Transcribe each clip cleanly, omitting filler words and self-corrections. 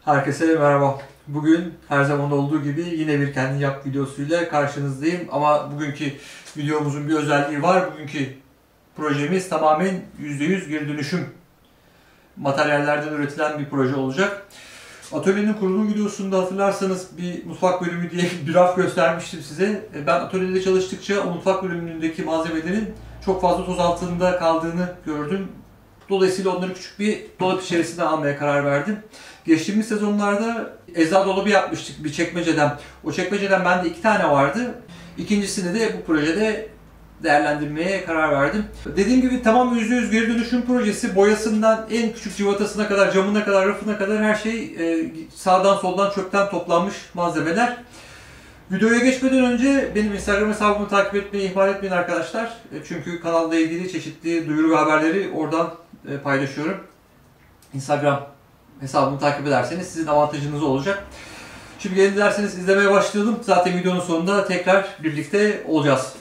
Herkese merhaba. Bugün her zaman olduğu gibi yine bir kendin yap videosuyla karşınızdayım. Ama bugünkü videomuzun bir özelliği var. Bugünkü projemiz tamamen %100 geri dönüşüm materyallerden üretilen bir proje olacak. Atölyenin kurulum videosunda hatırlarsanız bir mutfak bölümü diye bir raf göstermiştim size. Ben atölyede çalıştıkça o mutfak bölümündeki malzemelerin çok fazla toz altında kaldığını gördüm. Dolayısıyla onları küçük bir dolap içerisine almaya karar verdim. Geçtiğimiz sezonlarda eczacı dolabı yapmıştık bir çekmeceden. O çekmeceden bende 2 tane vardı. İkincisini de bu projede değerlendirmeye karar verdim. Dediğim gibi tamam %100 geri dönüşüm projesi. Boyasından en küçük cıvatasına kadar, camına kadar, rafına kadar her şey sağdan soldan çöpten toplanmış malzemeler. Videoya geçmeden önce benim Instagram hesabımı takip etmeyi ihmal etmeyin arkadaşlar. Çünkü kanalla ilgili çeşitli duyuru ve haberleri oradan paylaşıyorum. Instagram hesabımı takip ederseniz sizin avantajınız olacak. Şimdi gelin dilerseniz izlemeye başlayalım. Zaten videonun sonunda tekrar birlikte olacağız.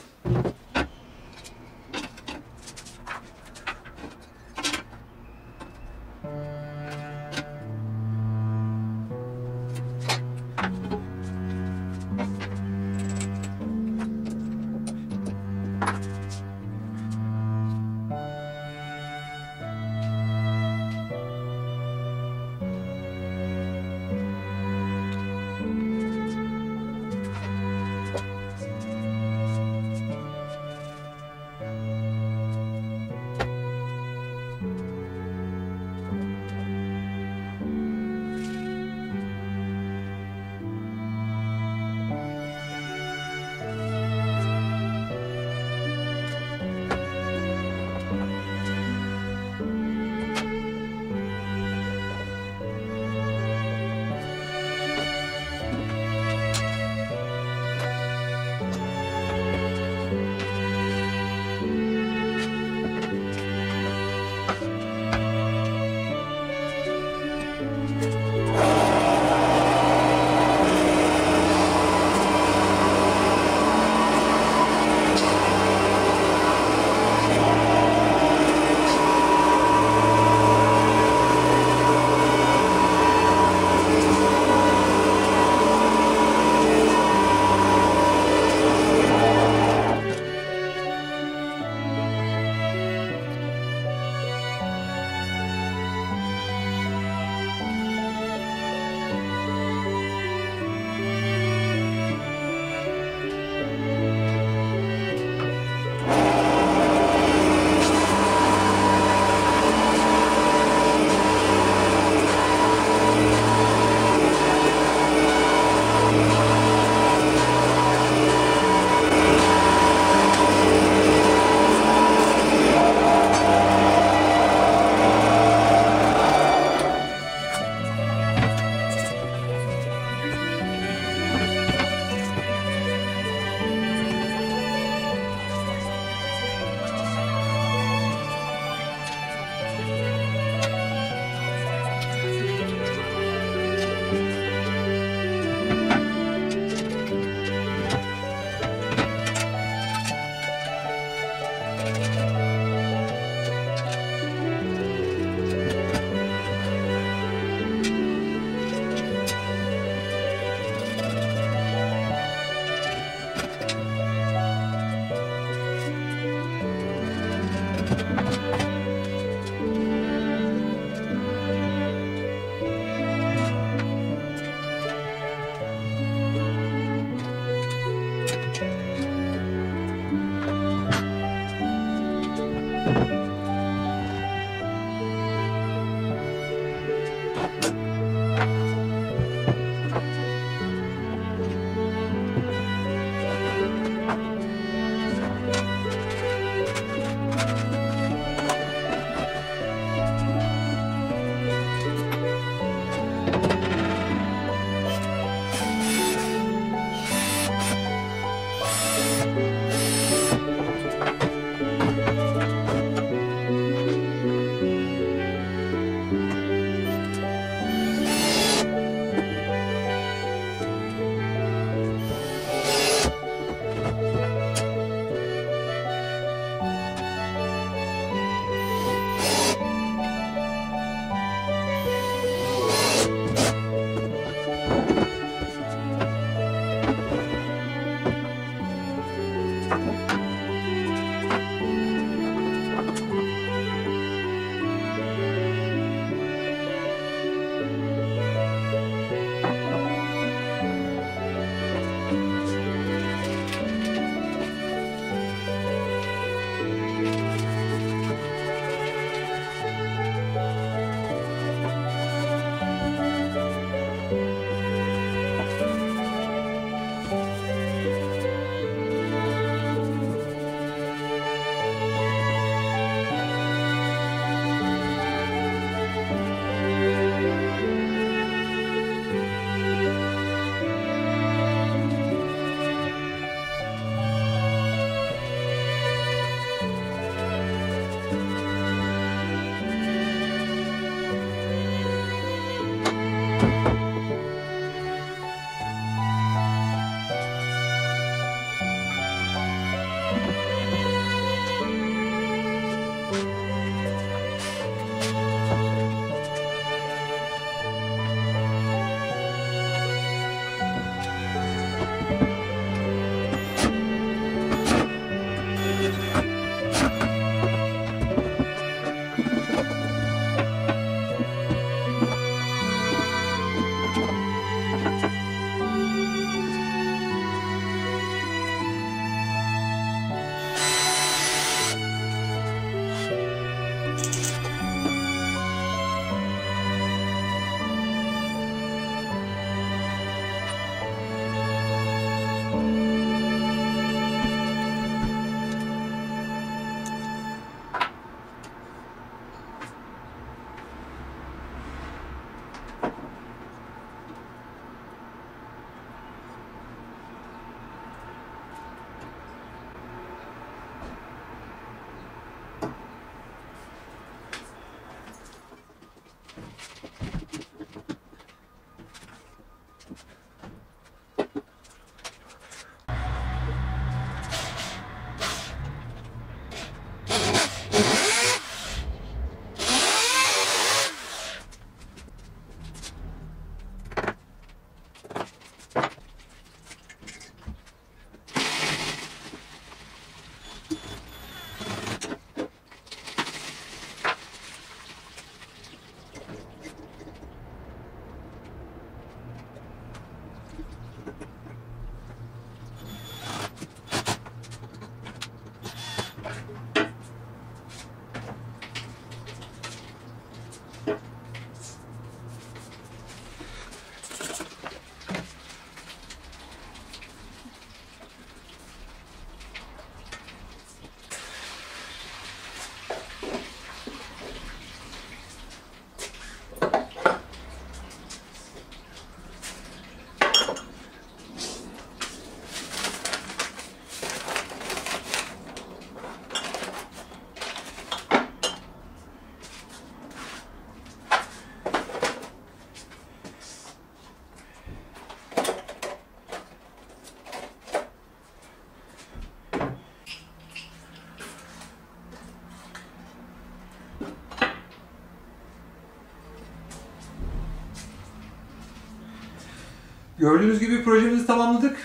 Gördüğünüz gibi projemizi tamamladık.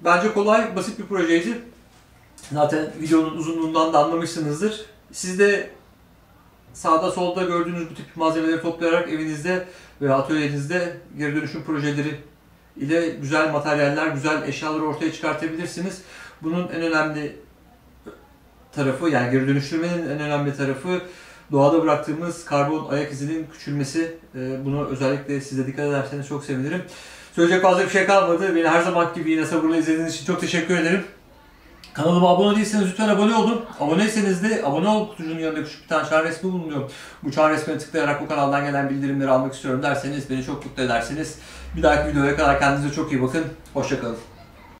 Bence kolay, basit bir projeydi. Zaten videonun uzunluğundan da anlamışsınızdır. Siz de sağda solda gördüğünüz bu tip malzemeleri toplayarak evinizde veya atölyenizde geri dönüşüm projeleri ile güzel materyaller, güzel eşyaları ortaya çıkartabilirsiniz. Bunun en önemli tarafı, yani geri dönüştürmenin en önemli tarafı doğada bıraktığımız karbon ayak izinin küçülmesi. Bunu özellikle siz de dikkat ederseniz çok sevinirim. Söyleyecek fazla bir şey kalmadı. Beni her zaman gibi yine sabırla izlediğiniz için çok teşekkür ederim. Kanalıma abone değilseniz lütfen abone olun. Aboneyseniz de abone ol kutucuğunun yanında küçük bir tane çan resmi bulunuyor. Bu çan resmine tıklayarak bu kanaldan gelen bildirimleri almak istiyorum derseniz beni çok mutlu edersiniz. Bir dahaki videoya kadar kendinize çok iyi bakın. Hoşça kalın.